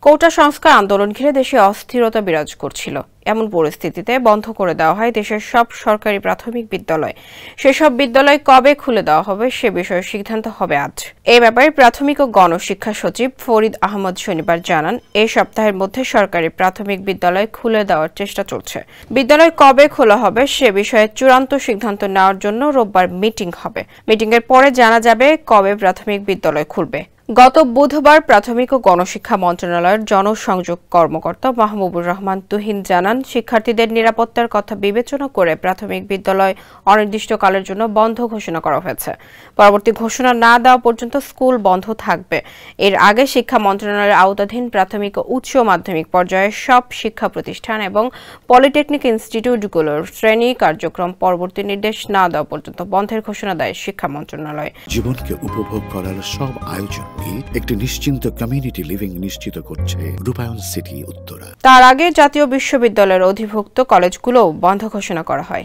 কোটা সংস্কার আন্দোলন ঘিরে দেশে অস্থিরতা বিরাজ করছিল। এমন পরিস্থিতিতে বন্ধ করে দেওয়া হয় দেশের সব সরকারি প্রাথমিক বিদ্যালয়। সেসব বিদ্যালয় কবে খুলে দেওয়া হবে সে বিষয়ে সিদ্ধান্ত হবে আজ। এ ব্যাপারে প্রাথমিক ও গণশিক্ষা সচিব ফরিদ আহমদ শনিবার জানান, এই সপ্তাহের মধ্যে সরকারি প্রাথমিক বিদ্যালয় খুলে দেওয়ার চেষ্টা চলছে। বিদ্যালয় কবে খোলা হবে সে বিষয়ে চূড়ান্ত সিদ্ধান্ত নেওয়ার জন্য রোববার মিটিং হবে। মিটিংয়ের পরে জানা যাবে কবে প্রাথমিক বিদ্যালয় খুলবে। গত বুধবার প্রাথমিক ও গণশিক্ষা মন্ত্রণালয়ের জনসংযোগ কর্মকর্তা মাহবুবুর রহমান তুহিন জানান, শিক্ষার্থীদের নিরাপত্তার কথা বিবেচনা করে প্রাথমিক বিদ্যালয় অনির্দিষ্টকালের জন্য বন্ধ ঘোষণা করা হয়েছে। পরবর্তী ঘোষণা না দেওয়া পর্যন্ত স্কুল বন্ধ থাকবে। এর আগে শিক্ষা মন্ত্রণালয়ের আওতাধীন প্রাথমিক ও উচ্চ মাধ্যমিক পর্যায়ের সব শিক্ষা প্রতিষ্ঠান এবং পলিটেকনিক ইনস্টিটিউটগুলোর শ্রেণী কার্যক্রম পরবর্তী নির্দেশ না দেওয়া পর্যন্ত বন্ধের ঘোষণা দেয় শিক্ষা মন্ত্রণালয়। জীবনকে উপভোগ করার সব আয়োজন একটি নিশ্চিন্ত কমিউনিটি লিভিং নিশ্চিত করছে রূপায়ণ সিটি উত্তরা। তার আগে জাতীয় বিশ্ববিদ্যালয়ের অধিভুক্ত কলেজগুলোও বন্ধ ঘোষণা করা হয়।